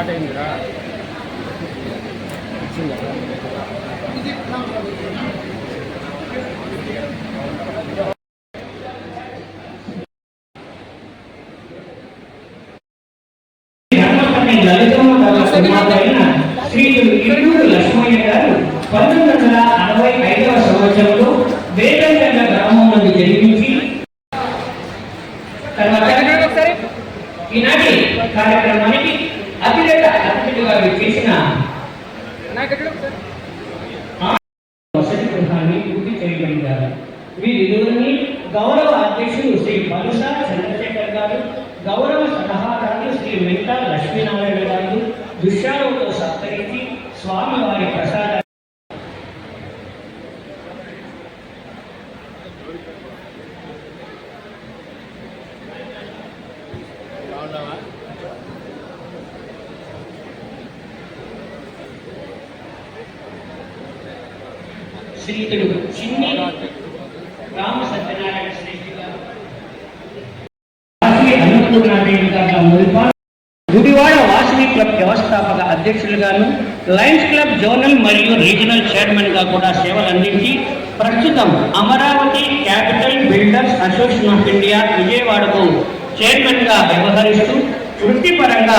Start అయిందిరా లక్ష్మయ్య గారు 1965వ సంవత్సరంలో వేదంగంగ గ్రామంలో జన్మించి ఈనాటి కార్యక్రమానికి అతిథిగా చేసిన వసతి గృహాన్ని పూర్తి చేయగలిగారు. వీరిరువురిని గౌరవ అధ్యక్షులు శ్రీ బలుసా చంద్రశేఖర్ గారు, గౌరవ సలహాదారులు శ్రీ వెంకట లక్ష్మీనారాయణ గారు దృశ్యాలతో సత్కరించి స్వామివారి ప్రసాద శ్రీతుడు చిన్ని రామ సత్యనారాయణ శ్రేష్ఠి గారు, గుడివాడ వాసవి క్లబ్ వ్యవస్థాపక అధ్యక్షులుగాను, లయన్స్ క్లబ్ జోనల్ మరియు రీజనల్ చైర్మన్ గా కూడా సేవలు అందించి ప్రస్తుతం Amaravati capital builders association of India విజయవాడకు చైర్మన్ గా వ్యవహరిస్తూ వృత్తిపరంగా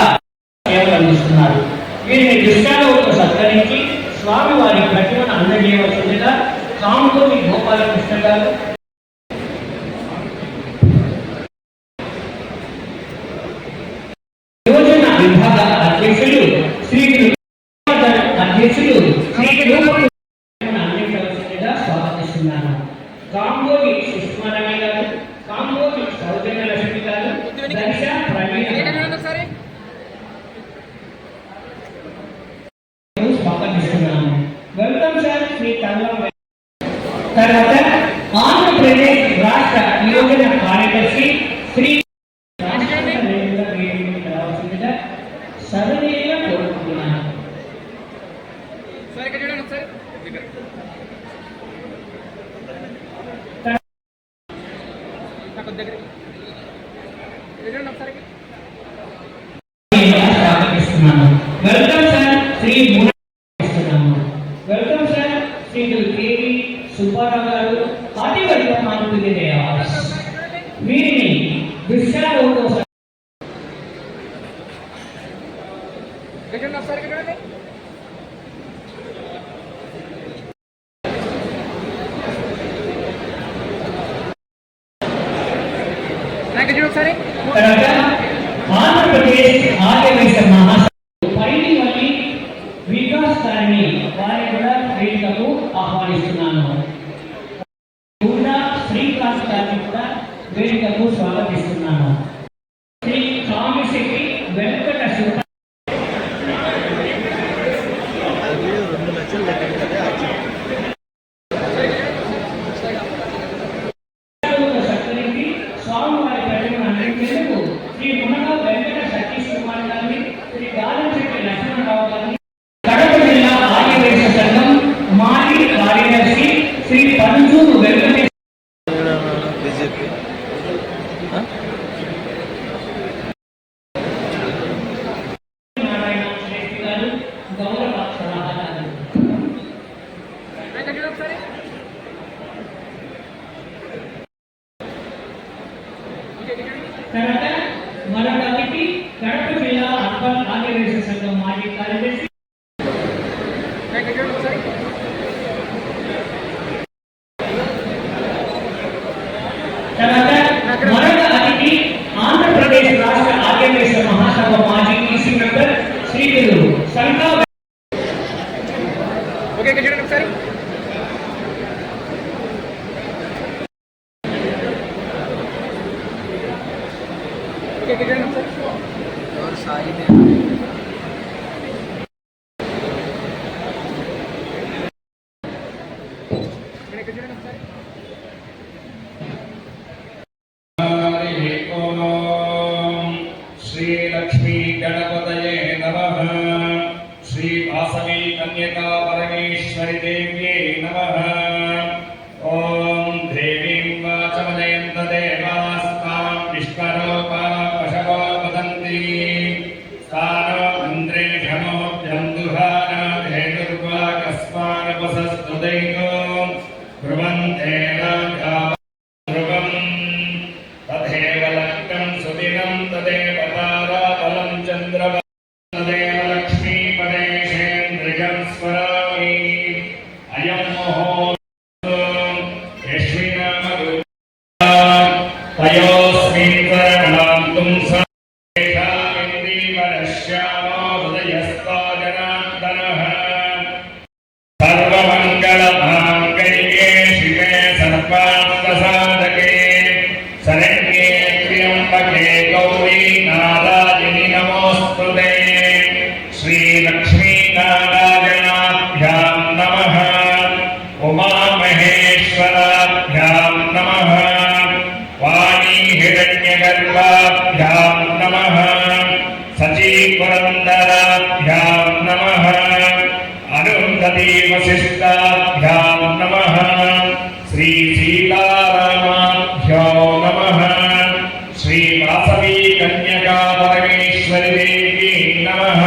సేవలు అందిస్తున్నారు. వీరిని దృశ్యాలతో సత్కరించి స్వామివారి ప్రతిమను అందజేయవలసిందిగా కాంకోటి గోపాలకృష్ణ గారు, యోజన విభాగ అధ్యక్షులు శ్రీ అందించవలసిందిగా స్వాగతిస్తున్నాను. కాంకోటి సుష్మారాణి గారు, కాంకోటి సౌజన్య లక్ష్మి గారు, దర్శ ప్రవీణ స్వాగతిస్తున్నాను. వెల్కమ్ సార్ శ్రీ తర్వాత ఆంధ్రప్రదేశ్ రాష్ట్ర యోజన కార్యదర్శి శ్రీ రావాల్సిందిగా సదనీయంగా కోరుకుంటున్నాను. Welcome sir Shri welcome sir Shri KV Subbarao గారు, ఆదివర్గ మానవుడి దేవాస్. వీరిని దృశ్యాలతో ఆంధ్రప్రదేశ్ ఆర్యవైశ్య మహాసభ పైడివల్లి వికాస్ గారిని వారి కూడా వేదికకు ఆహ్వానిస్తున్నాను. శ్రీకాంత్ గారిని కూడా వేదికకు స్వాగతిస్తున్నాను. శ్రీ కామిశెట్టి వెంకట సుబ్బ స్వామివారి ప్రతిమను అందించేందుకు శ్రీ మునగ వెంకట సతీష్ కుమార్ గారిని, శ్రీ గాలంశెట్టి లక్ష్మణరావు గారిని, కడప జిల్లా ఆర్యవైశ్య సంఘం మాజీ కార్యదర్శి శ్రీ పంజూరు వెంకటేశ్వర నారాయణ శ్రేష్ఠి గారు, గౌరవ సలహాదారు. తర్వాత మరొక అతిథి కడప జిల్లా అర్బన్ ఆర్యవైశ్య సంఘం మాజీ కార్యదర్శి. తర్వాత మరొక అతిథి ఆంధ్రప్రదేశ్ రాష్ట్ర ఆర్యవైశ్య మహాసభ మాజీ ఈసీ మెంబర్ శ్రీగురు సంఘ श्री लक्ष्मी गणपतये नमः। श्री वासवी कन्यका परमेश्वरी देव्यै नमः। ओम देवीं वाचमदयन्त देवास्तां विश्वरूपा पशवो वदन्ति स्थानो इन्द्रे त्र्यंबके गौरी नारायणि नमोस्तुते श्रीलक्ष्मीनारायणाभ्यां नमः उमामहेश्वराभ्यां नमः वाणी हिरण्यगर्भाभ्यां नमः सचीपुरन्दराभ्यां नमः अरुन्धती वसिष्ठाभ्यां नमः श्री सीतारामाभ्यो नमः श्री वासवी कन्यका परमेश्वरी देवी नमः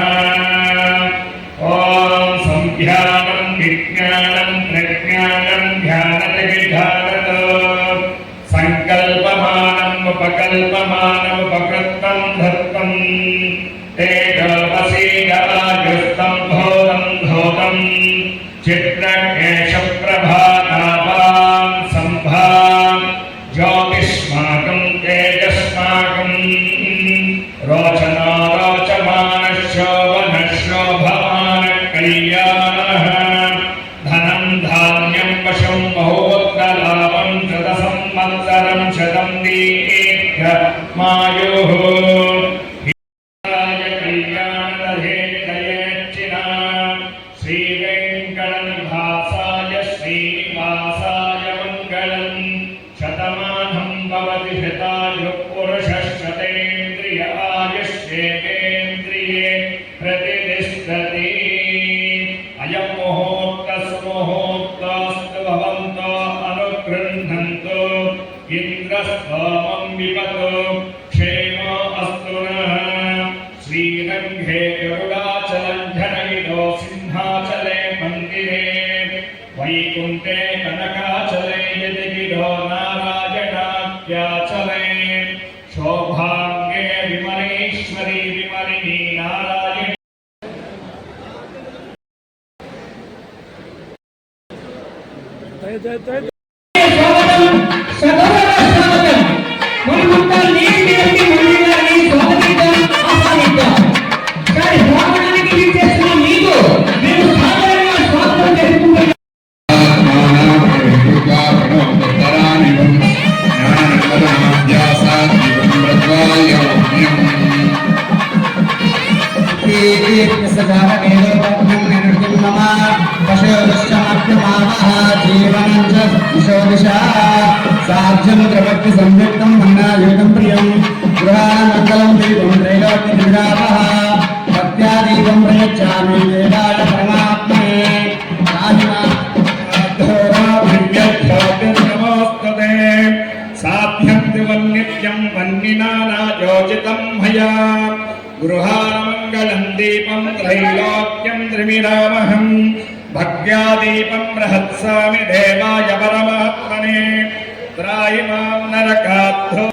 ओम संध्यानं विज्ञानं प्रज्ञानं ध्यानतविधानत संकल्पमानम् उपकल्पमानम् उपकृतं धत्तं तेजोवसीयागस्तं भूतं धूतं चित्रकेश प्रभातापां संभां ज्योतिष्माकं तेजस्माकं रोचना रोचमान शोभन शोभमान कल्याणः धनं धान्यं वशं बहुपुत्रलाभं शतसंवत्सरं शतं दीर्घमायुः श्रीवेङ्कटनिवासाय श्रीनिवासाय मङ्गलम् शतमानं भवति शतायुः पुरुषः शतेन्द्रिय आयुष्येवेन्द्रिये प्रतिष्ठति अयं मुहूर्तः सुमुहूर्तस्तु भवन्तो अनुगृह्णन्तु इन्द्रस्तोमं विपतु क्षेमो अस्तु नः श्रीरङ्गे गरुडाचलं जनयितो सिंहाचले मन्दिरे वैकुण्ठे कनकाचले यतिगिरो नारायणाख्याचले शोभाङ्गे विमलेश्वरी विमलिनी नारायणी साक्षरभक्ति संयुक्तं मन्नायुतं प्रियं गृहाणमङ्गलं दीपं त्रैलोक्यविरामः भक्त्यादीपं प्रयच्छामि वेदाय परमात्मने नमोस्तुते साध्यन्ति वन्नित्यं वन्निनानायोजितं मया गृहाणमङ्गलं दीपं त्रैलोक्यं त्रिविरामहं भक्त्यादीपं प्रहत्सामि देवाय परमात्मने त्रायिमां नरकाद्धो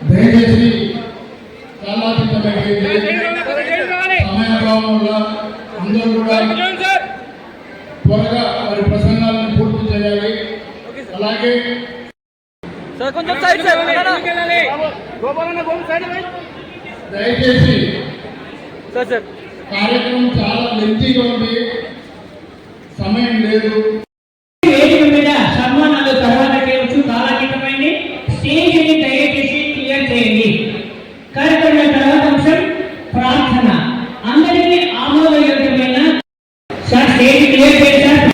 దయచేసి సమయాభావం వల్ల అందరూ కూడా త్వరగా వారి ప్రసంగాలను పూర్తి చేయాలి. అలాగే దయచేసి కార్యక్రమం చాలా లెంతీగా ఉంది, సమయం లేదు. వేదిక మీద సన్మానాలు తర్వాత చేయవచ్చు, కాలాతీతమైంది. స్టేజ్ని దయచేసి క్లియర్ చేయండి. కార్యక్రమం తర్వాత అంశం ప్రార్థన. అందరికీ ఆమోదయోగ్యమైన స్టేజ్ క్లియర్ చేశారు.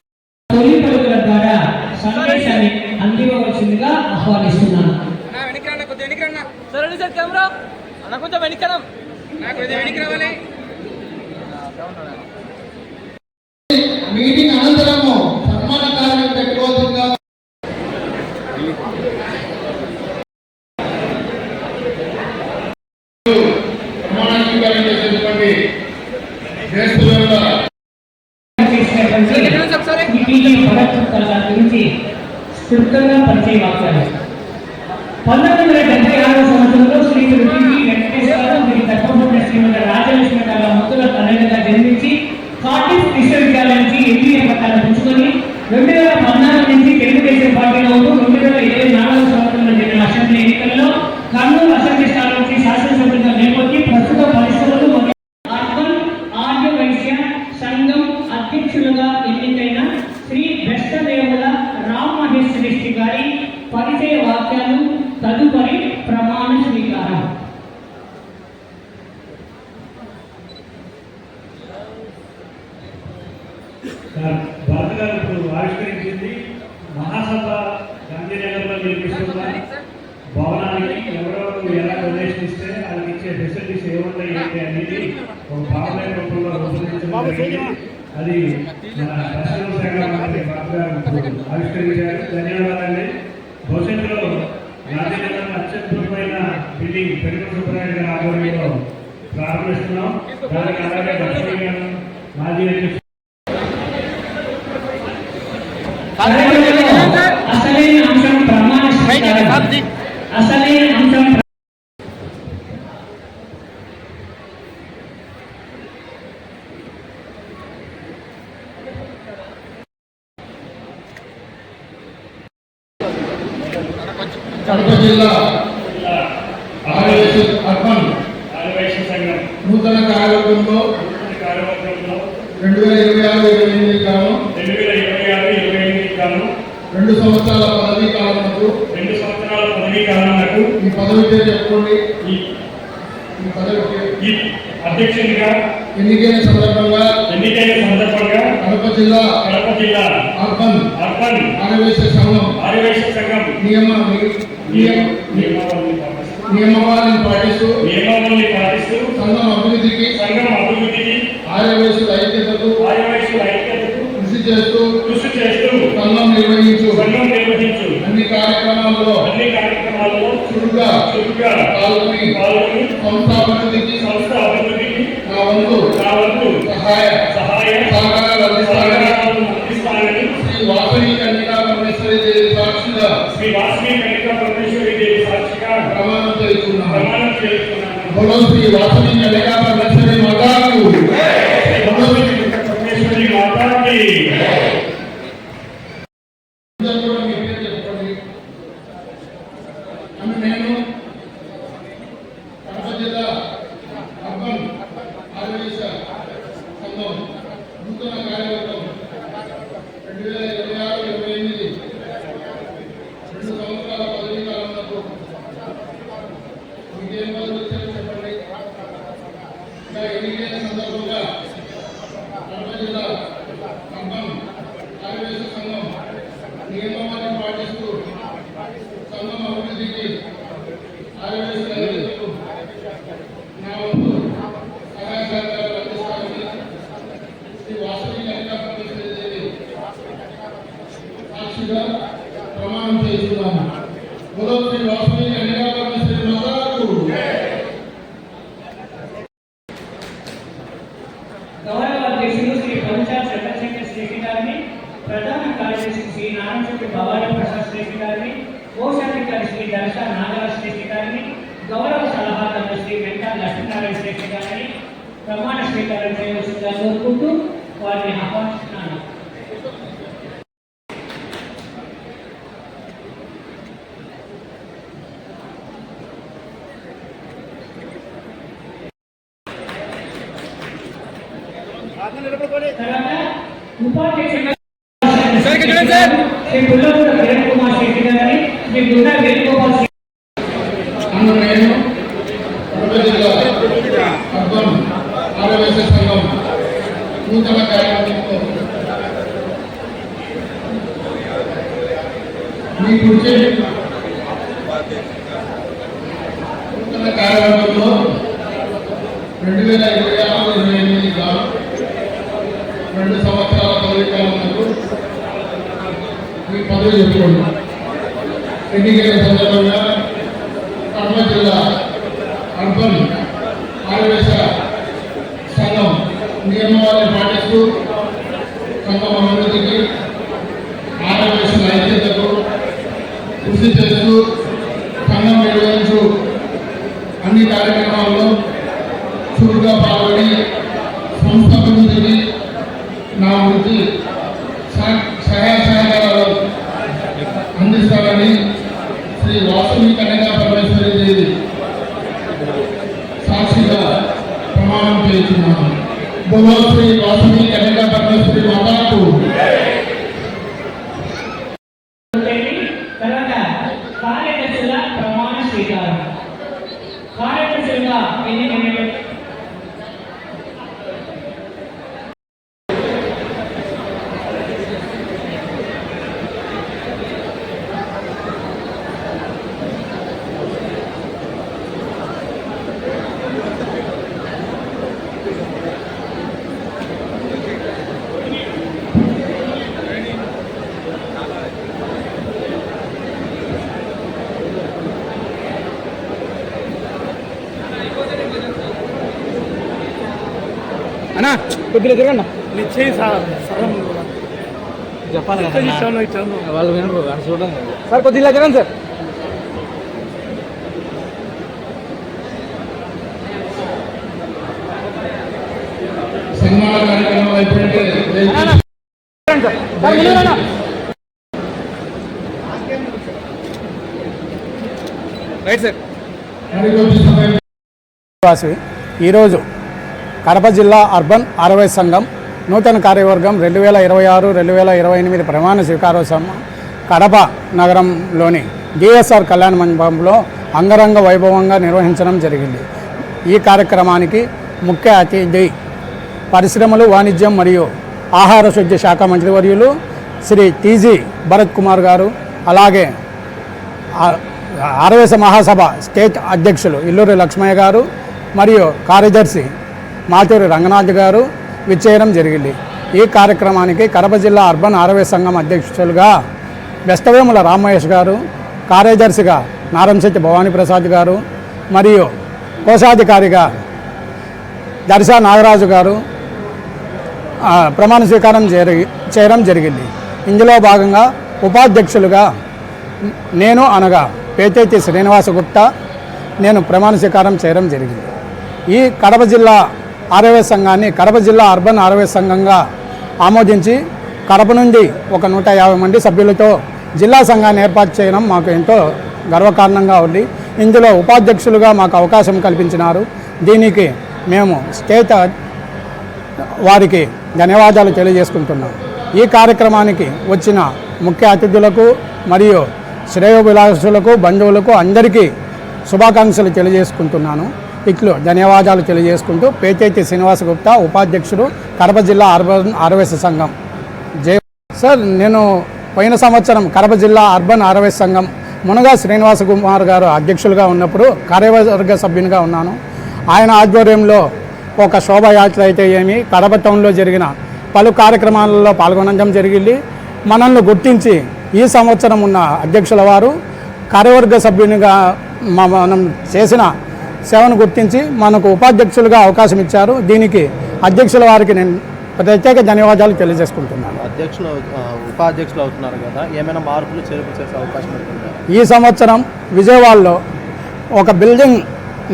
తొలి పలుకుల ద్వారా సందేశాన్ని అందివ్వవలసిందిగా ఆహ్వానిస్తున్నాను. మీటింగ్ అనంతరము సన్మాన కార్యక్రమం పెట్టుకోవాల్సిందిగా ప్రమాణీకరణ చేసేటువంటి గురించి క్లుప్తంగా పరిచయం అవుతారు. 1976 సంవత్సరంలో శ్రీ వెంకటేశ్వరరావు వీరి ధర్మపుత్ర శ్రీమతి రాజలక్ష్మి గారి ముద్దుల తనయులుగా జన్మించి కార్డిఫ్ విశ్వవిద్యాలయం నుంచి ఎంబీఏ పట్టాలు పుచ్చుకొని 2014 నుంచి తెలుగుదేశం పార్టీలో ఉంటూ 2024 సంవత్సరంలో జరిగిన అసెంబ్లీ ఎన్నికల్లో కర్నూలు అసెంబ్లీ స్థానం నుంచి శాసనసభ్యులుగా నిలబడి ప్రస్తుత పరిస్థితులు అర్బన్ ఆర్య వైశ్య సంఘం అధ్యక్షులుగా ఎన్నికైన శ్రీ బెస్తదేవుల సృష్టి గారి పరిచయ వాక్యాలు తదుపరి ప్రమాణ స్వీకారం. భారత గారు ఇప్పుడు ఆవిష్కరించింది మహాసభ గాంధీనగర్లో నిర్మిస్తున్న భవనానికి ఎవరెవరు ఎలా డొనేషన్ ఇస్తే వాళ్ళకి ఇచ్చే ఫెసిలిటీస్ ఏముంటాయి ఏంటి అనేది ఒక పార్లమెంట్ రూపంలో రూపొందించడం జరిగింది. అది మన పరిశ్రమ శాఖ మంత్రి భారత గారు ఆవిష్కరించారు. ధన్యవాదాలండి. భవిష్యత్తులో గాంధీనగర్ అత్యద్భుతమైన బిల్డింగ్ పెరుగు సుబ్రహ్మణ్య గారి ఆధ్వర్యంలో ప్రారంభిస్తున్నాం. దానికి అలాగే లక్ష్మీ గారు మాజీ అసలైన అంశం ప్రమాణ స్వీకారం. అసలైన అంశం కడప జిల్లా అర్బన్ ఆదివాసీ సంఘం నూతన కార్యవర్గంలో 2026-28 గాను 2026-28 గాను 2 సంవత్సరాల పదవీ కాలంలో 2 సంవత్సరాల పదవీ కాలాలకు ఈ పదవి పేరు చెప్పుకోండి. ఈ అధ్యక్షునిగా ఎన్నికైన సందర్భంగా కడప జిల్లా అర్బన్ ఆదివాసీ సంఘం నియమావళిని పాటిస్తూ సంఘం అభివృద్ధికి ఆదివాసుల ఐక్యతకు కృషి చేస్తూ సంఘం నిర్వహించు అన్ని కార్యక్రమాల్లో చురుగ్గా పాల్గొని సంస్థ అభివృద్ధికి నా వంతు సహాయ సహకారాలు అందిస్తానని శ్రీ వాసవి కన్యకా పరమేశ్వరి దేవి సాక్షిగా ప్రమాణం చేస్తున్నాను. బోలో శ్రీ వాసవి కన్యకా పరమేశ్వరి మాతాకు. పరమేశ్వరి మాతాకి. నేను కడప జిల్లా అర్బన్ ఆదివాసీ సంఘం నూతన కార్యవర్గం 2026-28 2 సంవత్సరాల పదవీ కాలంలో మీకేం పదవి వచ్చారో చెప్పండి. ఇంకా ఎన్నికైన సందర్భంగా కడప జిల్లా అర్బన్ ఆదివాసీ సంఘం నియమావళిని పాటిస్తూ సంఘం అభివృద్ధికి ఆదివాసీ రైతులకు నా వంతు సహాయ సహకారాలు అందిస్తానని శ్రీ వాసవి కన్యకా పరమేశ్వరి దేవి సాక్షిగా ప్రమాణం చేస్తున్నాను. బోలో శ్రీ వాసవి కన్యకా పరమేశ్వరి మాతాకు. గౌరవ అధ్యక్షులు శ్రీ పంచాయత్ చంద్రశేఖర్ శ్రేష్ఠి గారిని, ప్రధాన కార్యదర్శి శ్రీ నారాయణశెట్టి భవానీ ప్రసాద్ శ్రేష్ఠి గారిని, కోశాధికారి శ్రీ దర్శ నాగరాజ్ శ్రేష్ఠి గారిని, గౌరవ సలహాదారు శ్రీ వెంకట లక్ష్మీనారాయణ శ్రేష్ఠి గారిని ప్రమాణ స్వీకారం చేయవలసిందిగా కోరుకుంటూ వారిని ఆహ్వానిస్తున్నాను. తర్వాత ఉపాధ్యక్షుడు శ్రీ గుల్లపూడి కిరణ్ కుమార్ శెట్టి గారిని, శ్రీ గుండా వేణుగోపాల్ నేను కడప జిల్లా అర్బన్ ఆదివాసీ సంఘం నూతన కార్యవర్గంలో మీ గురించి నూతన కార్యవర్గంలో 2026-28 గాను 2 సంవత్సరాల పదవీ కాలంలో మీ పదవి చెప్పుకోండి. ఎన్నికైన సందర్భంగా కడప జిల్లా అర్బన్ ఆదివాసీ సంఘం నియమావళిని పాటిస్తూ సంఘం అభివృద్ధికి ఆదివాసుల ఐక్యతకు కృషి చేస్తూ సంఘం నిర్వహించు అన్ని కార్యక్రమాల్లో చురుగ్గా పాల్గొని సంస్థ అభివృద్ధికి నా వృత్తి సహాయ సహకారాలు అందిస్తానని శ్రీ వాసవి కన్యకా పరమేశ్వరి దేవి సాక్షిగా ప్రమాణం చేస్తున్నాను. బోలో శ్రీ వాసవి కన్యకా పరమేశ్వరి మాతాకు. కొద్దిగా తిరగండి చెప్పాలి వాళ్ళు వినరు చూడండి సార్ కొద్దిగా తిరగండి సార్ సన్మాన కార్యక్రమం అయిపోయింటే రైట్ సార్. ఈరోజు కడప జిల్లా అర్బన్ ఆర్వై సంఘం నూతన కార్యవర్గం 2026-2028 ప్రమాణ స్వీకారోత్సవం కడప నగరంలోని డిఎస్ఆర్ కళ్యాణ మండపంలో అంగరంగ వైభవంగా నిర్వహించడం జరిగింది. ఈ కార్యక్రమానికి ముఖ్య అతిథి పరిశ్రమలు, వాణిజ్యం మరియు ఆహార శుద్ధి శాఖ మంత్రివర్యులు శ్రీ టీజీ భరత్ కుమార్ గారు, అలాగే ఆర్వైస మహాసభ స్టేట్ అధ్యక్షులు ఇల్లూరి లక్ష్మయ్య గారు మరియు కార్యదర్శి మాచూరి రంగనాథ్ గారు విచ్చేయడం జరిగింది. ఈ కార్యక్రమానికి కడప జిల్లా అర్బన్ ఆర్వై సంఘం అధ్యక్షులుగా బెస్తవేముల రామమహేష్ గారు, కార్యదర్శిగా నారంశెట్టి భవానీ ప్రసాద్ గారు మరియు కోశాధికారిగా దర్శా నాగరాజు గారు ప్రమాణ స్వీకారం చేయడం జరిగింది. ఇందులో భాగంగా ఉపాధ్యక్షులుగా నేను అనగా పేతేతి శ్రీనివాస గుప్తా నేను ప్రమాణ స్వీకారం చేయడం జరిగింది. ఈ కడప జిల్లా ఆర్వై సంఘాన్ని కడప జిల్లా అర్బన్ ఆర్వై సంఘంగా ఆమోదించి కడప నుండి ఒక 150 మంది సభ్యులతో జిల్లా సంఘాన్ని ఏర్పాటు చేయడం మాకు ఎంతో గర్వకారణంగా ఉంది. ఇందులో ఉపాధ్యక్షులుగా మాకు అవకాశం కల్పించినారు. దీనికి మేము స్టేట్ వారికి ధన్యవాదాలు తెలియజేసుకుంటున్నాం. ఈ కార్యక్రమానికి వచ్చిన ముఖ్య అతిథులకు మరియు శ్రేయోభిలాషులకు, బంధువులకు అందరికీ శుభాకాంక్షలు తెలియజేసుకుంటున్నాను. ఇట్లు ధన్యవాదాలు తెలియజేసుకుంటూ పేతేతి శ్రీనివాస గుప్తా, ఉపాధ్యక్షుడు కడప జిల్లా అర్బన్ ఆర్వైస్ సంఘం. జై సార్. నేను పోయిన సంవత్సరం కడప జిల్లా అర్బన్ ఆర్వైస్ సంఘం మునగా శ్రీనివాస కుమార్ గారు అధ్యక్షులుగా ఉన్నప్పుడు కార్యవర్గ సభ్యునిగా ఉన్నాను. ఆయన ఆధ్వర్యంలో ఒక శోభయాత్ర అయితే ఏమి కడప టౌన్లో జరిగిన పలు కార్యక్రమాలలో పాల్గొనడం జరిగింది. మనల్ని గుర్తించి ఈ సంవత్సరం ఉన్న అధ్యక్షుల వారు కార్యవర్గ సభ్యునిగా మనం చేసిన సేవను గుర్తించి మనకు ఉపాధ్యక్షులుగా అవకాశం ఇచ్చారు. దీనికి అధ్యక్షుల వారికి నేను ప్రత్యేక ధన్యవాదాలు తెలియజేసుకుంటున్నాను. ఉపాధ్యక్షులు అవుతున్నారు కదా, ఏమైనా మార్పులు చేర్పులు చేసే అవకాశం ఉంటుందా? ఈ సంవత్సరం విజయవాడలో ఒక బిల్డింగ్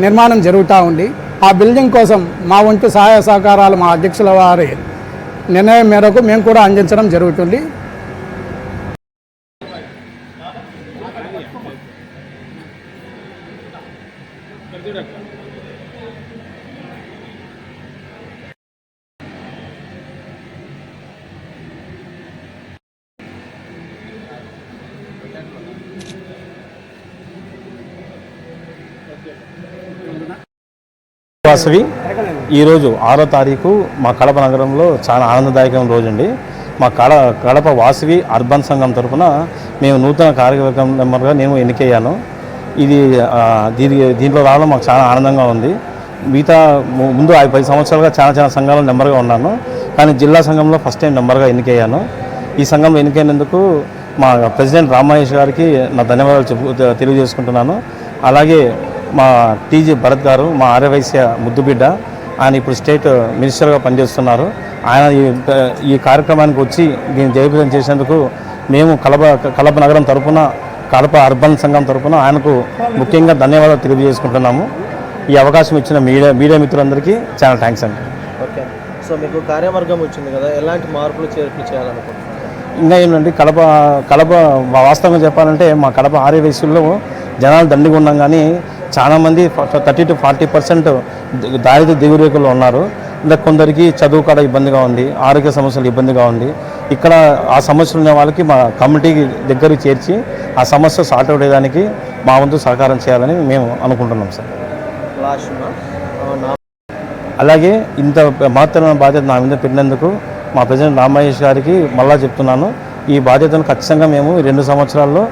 నిర్మాణం జరుగుతూ ఉంది. ఆ బిల్డింగ్ కోసం మా వంతు సహాయ సహకారాలు మా అధ్యక్షుల వారి నిర్ణయం మేరకు మేము కూడా అందించడం జరుగుతుంది. వాసవి ఈరోజు 6వ తారీఖు మా కడప నగరంలో చాలా ఆనందదాయకమైన రోజు అండి. మా కడప వాసవి అర్బన్ సంఘం తరఫున మేము నూతన కార్యవర్గం మెంబర్గా నేను ఎన్నికయ్యాను. ఇది దీంట్లో రావడం మాకు చాలా ఆనందంగా ఉంది. మిగతా ముందు 10 సంవత్సరాలుగా చాలా సంఘాల మెంబర్గా ఉన్నాను, కానీ జిల్లా సంఘంలో ఫస్ట్ టైం మెంబర్గా ఎన్నికయ్యాను. ఈ సంఘంలో ఎన్నికైనందుకు మా ప్రెసిడెంట్ రామమహేష్ గారికి నా ధన్యవాదాలు తెలియజేసుకుంటున్నాను. అలాగే మా టీజీ భరత్ గారు మా ఆర్యవైశ్య ముద్దుబిడ్డ, ఆయన ఇప్పుడు స్టేట్ మినిస్టర్గా పనిచేస్తున్నారు. ఆయన ఈ కార్యక్రమానికి వచ్చి దీన్ని జయప్రదం చేసేందుకు మేము కడప నగరం తరఫున కడప అర్బన్ సంఘం తరఫున ఆయనకు ముఖ్యంగా ధన్యవాదాలు తెలియజేసుకుంటున్నాము. ఈ అవకాశం ఇచ్చిన మీడియా మిత్రులందరికీ చాలా థ్యాంక్స్ అండి. ఓకే, సో మీకు కార్యవర్గం వచ్చింది కదా, ఎలాంటి మార్పులు చేర్పులు చేయాలనుకుంటున్నారు? ఇంకా ఏంటంటే కడప వాస్తవంగా చెప్పాలంటే మా కడప ఆర్యవైశ్యుల్లో జనాలు దండిగా ఉన్నాం, కానీ చాలామంది 30 to 40% దారిద్ర్య దిగురేకుల్లో ఉన్నారు. ఇంకా కొందరికి చదువు కూడా ఇబ్బందిగా ఉంది, ఆరోగ్య సమస్యలు ఇబ్బందిగా ఉంది. ఇక్కడ ఆ సమస్యలు ఉన్న వాళ్ళకి మా కమిటీకి దగ్గరికి చేర్చి ఆ సమస్య సార్ట్ అవుట్ అయ్యేదానికి మా వంతు సహకారం చేయాలని మేము అనుకుంటున్నాం సార్. అలాగే ఇంత మహత్తరమైన బాధ్యత నా మీద పెట్టినందుకు మా ప్రెసిడెంట్ రామమహేష్ గారికి మళ్ళా చెప్తున్నాను, ఈ బాధ్యతను ఖచ్చితంగా మేము 2 సంవత్సరాల్లో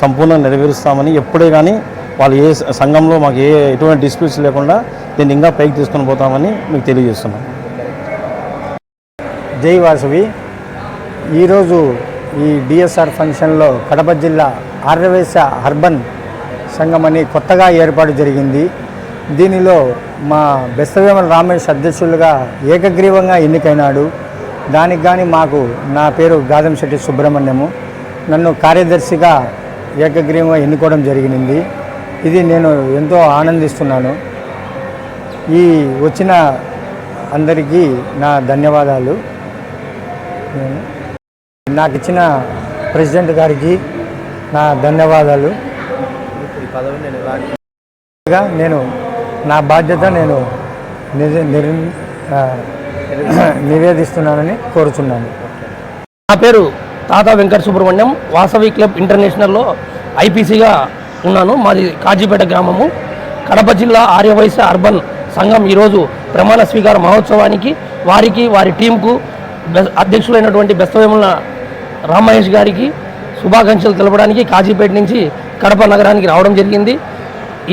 సంపూర్ణంగా నెరవేరుస్తామని, ఎప్పుడే కానీ వాళ్ళు ఏ సంఘంలో మాకు ఎటువంటి డిస్ప్యూట్స్ లేకుండా దీన్ని ఇంకా పైకి తీసుకొని పోతామని మీకు తెలియజేస్తున్నాం. జై వాసవి. ఈరోజు ఈ డిఎస్ఆర్ ఫంక్షన్లో కడప జిల్లా ఆర్యవైశ్య అర్బన్ సంఘం అని కొత్తగా ఏర్పాటు జరిగింది. దీనిలో మా బెస్తవేమల రామేష్ అధ్యక్షులుగా ఏకగ్రీవంగా ఎన్నికైనాడు. దానికి కానీ మాకు నా పేరు గాదంశెట్టి సుబ్రహ్మణ్యము, నన్ను కార్యదర్శిగా ఏకగ్రీవంగా ఎన్నుకోవడం జరిగింది. ఇది నేను ఎంతో ఆనందిస్తున్నాను. ఈ వచ్చిన అందరికీ నా ధన్యవాదాలు. నాకు ఇచ్చిన ప్రెసిడెంట్ గారికి నా ధన్యవాదాలు. ఈ పదవిని నేను ఎలాంటి నేను నా బాధ్యత నేను నివేదిస్తున్నానని కోరుచున్నాను. నా పేరు తాతా వెంకట సుబ్రహ్మణ్యం. వాసవి క్లబ్ ఇంటర్నేషనల్లో ఐపీసీగా ఉన్నాను. మాది కాజీపేట గ్రామము. కడప జిల్లా ఆర్యవైశ్య అర్బన్ సంఘం ఈరోజు ప్రమాణ స్వీకార మహోత్సవానికి వారికి వారి టీంకు అధ్యక్షులైనటువంటి బెస్తవేముల రామహేష్ గారికి శుభాకాంక్షలు తెలపడానికి కాజీపేట నుంచి కడప నగరానికి రావడం జరిగింది.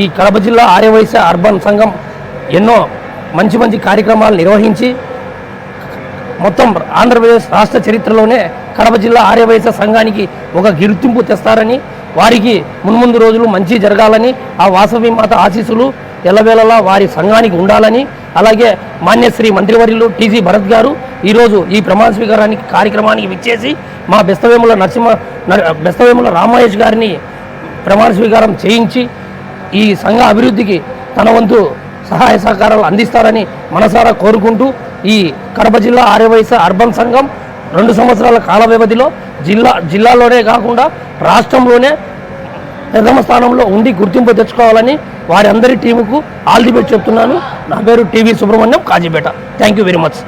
ఈ కడప జిల్లా ఆర్యవైశ్య అర్బన్ సంఘం ఎన్నో మంచి మంచి కార్యక్రమాలు నిర్వహించి మొత్తం ఆంధ్రప్రదేశ్ రాష్ట్ర చరిత్రలోనే కడప జిల్లా ఆర్యవైశ్య సంఘానికి ఒక గుర్తింపు తెస్తారని, వారికి మున్ముందు రోజులు మంచి జరగాలని, ఆ వాసవి మాత ఆశీస్సులు ఎల్లవేళలా వారి సంఘానికి ఉండాలని, అలాగే మాన్యశ్రీ మంత్రివర్యులు టీజీ భరత్ గారు ఈరోజు ఈ ప్రమాణ స్వీకారానికి కార్యక్రమానికి విచ్చేసి మా బెస్తవేముల రామహేష్ గారిని ప్రమాణ స్వీకారం చేయించి ఈ సంఘ అభివృద్ధికి తన వంతు సహాయ సహకారాలు అందిస్తారని మనసారా కోరుకుంటూ, ఈ కడప జిల్లా ఆర్యవైశ్య అర్బన్ సంఘం 2 సంవత్సరాల కాల వ్యవధిలో జిల్లాలోనే కాకుండా రాష్ట్రంలోనే ప్రథమ స్థానంలో ఉండి గుర్తింపు తెచ్చుకోవాలని వారి అందరి టీముకు ఆల్ ది బెస్ట్ చెప్తున్నాను. నా పేరు TV Subrahmanyam, Kazipet. Thank you very much.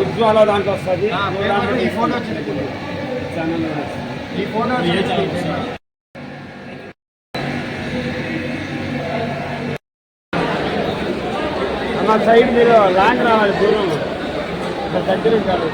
Ujjwala దాంట్లో వస్తుంది. మా సైడ్ మీరు లాంగ్ రావాలి, దూరం దగ్గర కాదు.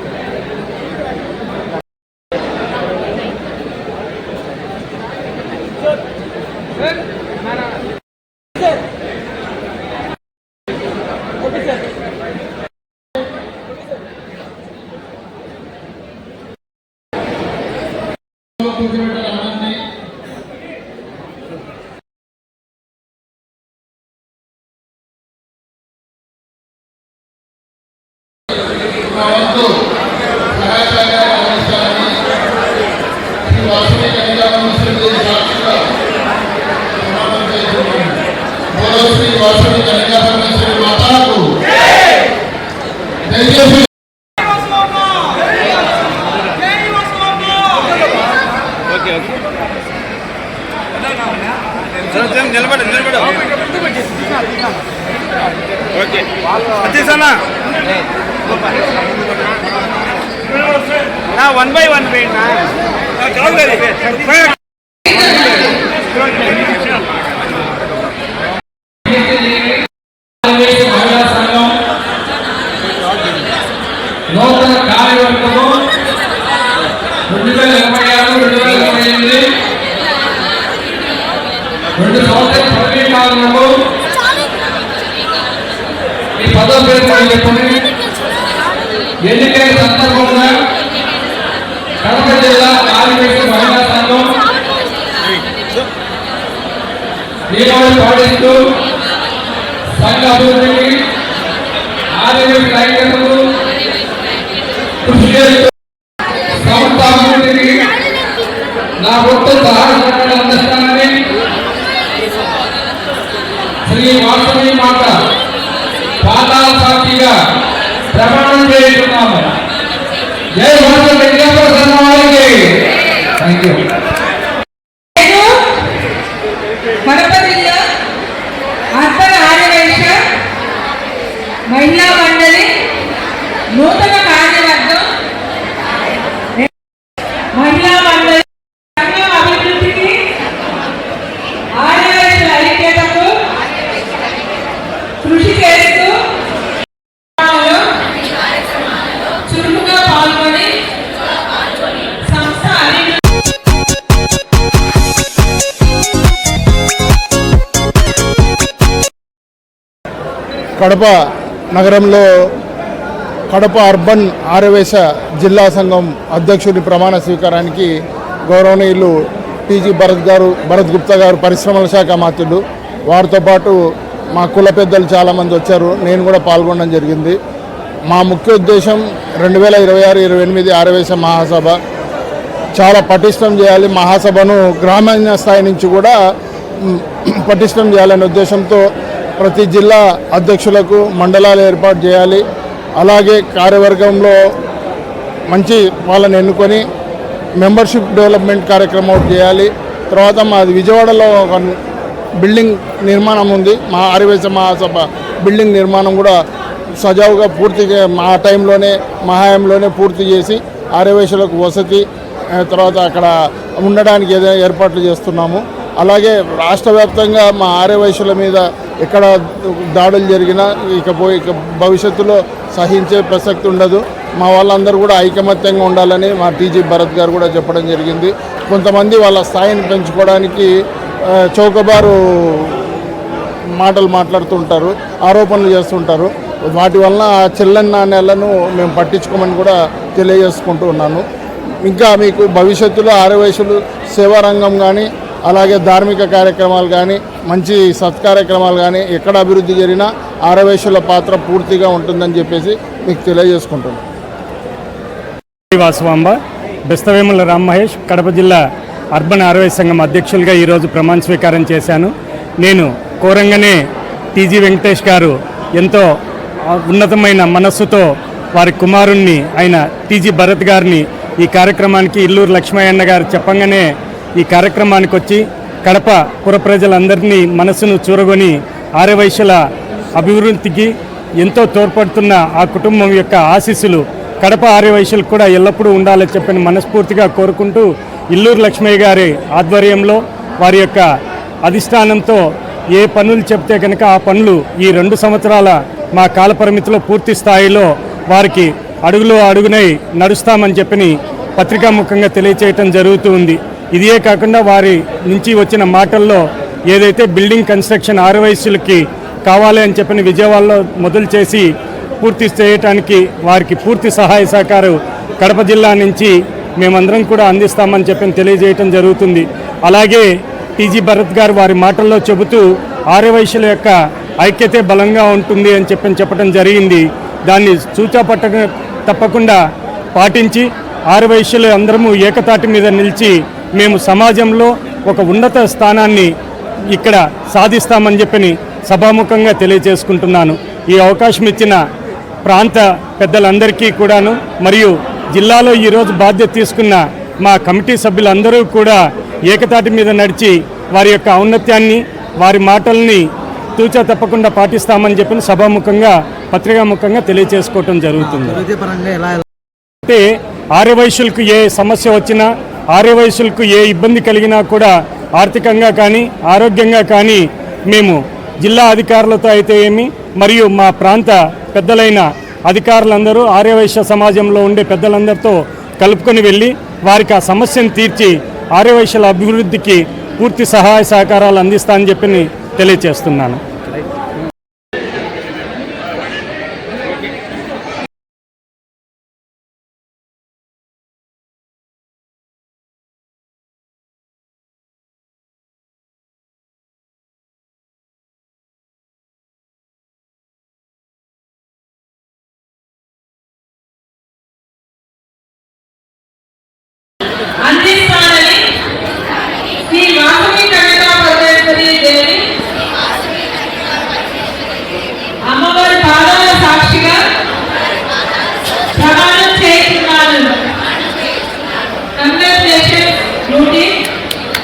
వన్ బై వన్ నూతన కార్యవర్గము 2026-2028 2 సంవత్సరాల పదవీ కాలంలో ఈ పదవి పేరు చెప్పండి. ఎన్నికల సందర్భంగా కడప జిల్లా ఆర్యవైశ్య మహిళా సంఘం నియమాలు పాటిస్తూ సంఘ అభివృద్ధికి ఆర్యవైశ్య ఐక్యతకు కృషి చేస్తూ సంస్థ అభివృద్ధికి నా వంతు సహాయ సహకారాలు అందిస్తానని శ్రీ వాసవి మాత పాదాల సాక్షిగా ప్రమాణం చేస్తున్నాము. జై వాసవి విద్యాపీఠ సంఘం వారికి. Thank you. కడప జిల్లా అర్బన్ ఆర్యవైశ్య మహిళా మండలి నూతన కార్యవర్గం మహిళా మండలి సంఘం అభివృద్ధికి ఆర్యవైశ్య ఐక్యతకు కృషి చేస్తూ చురుకుగా పాల్గొని సంస్థ కడప నగరంలో కడప అర్బన్ ఆర్యవైశ్య జిల్లా సంఘం అధ్యక్షుడి ప్రమాణ స్వీకారానికి గౌరవనీయులు టీజీ భరత్ గుప్తా గారు పరిశ్రమల శాఖ మంత్రులు, వారితో పాటు మా కుల పెద్దలు చాలామంది వచ్చారు. నేను కూడా పాల్గొనడం జరిగింది. మా ముఖ్య ఉద్దేశం 2026-28 ఆర్యవైశ్య మహాసభ చాలా పటిష్టం చేయాలి. మహాసభను గ్రామీణ స్థాయి నుంచి కూడా పటిష్టం చేయాలనే ఉద్దేశంతో ప్రతి జిల్లా అధ్యక్షులకు మండలాలు ఏర్పాటు చేయాలి. అలాగే కార్యవర్గంలో మంచి వాళ్ళని ఎన్నుకొని మెంబర్షిప్ డెవలప్మెంట్ కార్యక్రమం ఒకటి చేయాలి. తర్వాత మాది విజయవాడలో ఒక బిల్డింగ్ నిర్మాణం ఉంది. మా ఆర్యవైశ్య మహాసభ బిల్డింగ్ నిర్మాణం కూడా సజావుగా పూర్తిగా మా టైంలోనే మా హయాంలోనే పూర్తి చేసి ఆర్యవైశ్యులకు వసతి, తర్వాత అక్కడ ఉండడానికి ఏదైనా ఏర్పాట్లు చేస్తున్నాము. అలాగే రాష్ట్ర వ్యాప్తంగా మా ఆర్యవైశ్యుల మీద ఎక్కడ దాడులు జరిగినా ఇక భవిష్యత్తులో సహించే ప్రసక్తి ఉండదు. మా వాళ్ళందరూ కూడా ఐకమత్యంగా ఉండాలని మా టీజీ భరత్ గారు కూడా చెప్పడం జరిగింది. కొంతమంది వాళ్ళ స్థాయిని పెంచుకోవడానికి చౌకబారు మాటలు మాట్లాడుతుంటారు, ఆరోపణలు చేస్తుంటారు. వాటి వలన చెల్లని నాణ్యాలను మేము పట్టించుకోమని కూడా తెలియజేసుకుంటూ ఉన్నాను. ఇంకా మీకు భవిష్యత్తులో ఆర్యవైశ్యులు సేవారంగం కానీ అలాగే ధార్మిక కార్యక్రమాలు కానీ మంచి సత్కార్యక్రమాలు కానీ ఎక్కడ అభివృద్ధి జరిగినా ఆర్యవైశ్యుల పాత్ర పూర్తిగా ఉంటుందని చెప్పేసి మీకు తెలియజేసుకుంటున్నాను. వాసవాంబ బెస్తవేముల రామ్ మహేష్ కడప జిల్లా అర్బన్ ఆర్యవైశ్య సంఘం అధ్యక్షులుగా ఈరోజు ప్రమాణ స్వీకారం చేశాను. నేను కోరంగానే టీజీ వెంకటేష్ గారు ఎంతో ఉన్నతమైన మనస్సుతో వారి కుమారుణ్ణి ఆయన టీజీ భరత్ గారిని ఈ కార్యక్రమానికి ఇల్లూరు లక్ష్మయ్యన్న గారు చెప్పంగానే ఈ కార్యక్రమానికి వచ్చి కడప పుర ప్రజలందరినీ మనసును చూరగొని ఆర్యవైశ్యుల అభివృద్ధికి ఎంతో తోడ్పడుతున్న ఆ కుటుంబం యొక్క ఆశీస్సులు కడప ఆర్యవైశ్యులకు కూడా ఎల్లప్పుడూ ఉండాలని చెప్పని మనస్ఫూర్తిగా కోరుకుంటూ ఇల్లూరు లక్ష్మయ్య గారి ఆధ్వర్యంలో వారి యొక్క అధిష్టానంతో ఏ పనులు చెప్తే కనుక ఆ పనులు ఈ 2 సంవత్సరాల మా కాలపరిమితిలో పూర్తి స్థాయిలో వారికి అడుగులో అడుగునై నడుస్తామని చెప్పని పత్రికాముఖంగా తెలియచేయటం జరుగుతూ ఉంది. ఇదే కాకుండా వారి నుంచి వచ్చిన మాటల్లో ఏదైతే బిల్డింగ్ కన్స్ట్రక్షన్ ఆర్యవైశ్యులకి కావాలి అని చెప్పని విజయవాడలో మొదలు చేసి పూర్తి చేయటానికి వారికి పూర్తి సహాయ సహకారం కడప జిల్లా నుంచి మేమందరం కూడా అందిస్తామని చెప్పని తెలియజేయటం జరుగుతుంది. అలాగే టీజీ భరత్ గారు వారి మాటల్లో చెబుతూ ఆర్యవైశ్యుల యొక్క ఐక్యతే బలంగా ఉంటుంది అని చెప్పడం జరిగింది. దాన్ని తప్పకుండా పాటించి ఆర్యవైశ్యులు అందరము ఏకతాటి మీద నిలిచి మేము సమాజంలో ఒక ఉన్నత స్థానాన్ని ఇక్కడ సాధిస్తామని చెప్పని సభాముఖంగా తెలియజేసుకుంటున్నాను. ఈ అవకాశం ఇచ్చిన ప్రాంత పెద్దలందరికీ కూడాను మరియు జిల్లాలో ఈరోజు బాధ్యత తీసుకున్న మా కమిటీ సభ్యులందరూ కూడా ఏకతాటి మీద నడిచి వారి యొక్క ఔన్నత్యాన్ని వారి మాటల్ని తూచా తప్పకుండా పాటిస్తామని చెప్పి సభాముఖంగా పత్రికాముఖంగా తెలియజేసుకోవటం జరుగుతుంది. అంటే ఆర్యవైశ్యులకు ఏ సమస్య వచ్చినా ఆర్యవైశ్యులకు ఏ ఇబ్బంది కలిగినా కూడా ఆర్థికంగా కానీ ఆరోగ్యంగా కానీ మేము జిల్లా అధికారులతో అయితే ఏమి మరియు మా ప్రాంత పెద్దలైన అధికారులందరూ ఆర్యవైశ్య సమాజంలో ఉండే పెద్దలందరితో కలుపుకొని వెళ్ళి వారికి ఆ సమస్యను తీర్చి ఆర్యవైశ్యుల అభివృద్ధికి పూర్తి సహాయ సహకారాలు అందిస్తానని చెప్పి తెలియజేస్తున్నాను.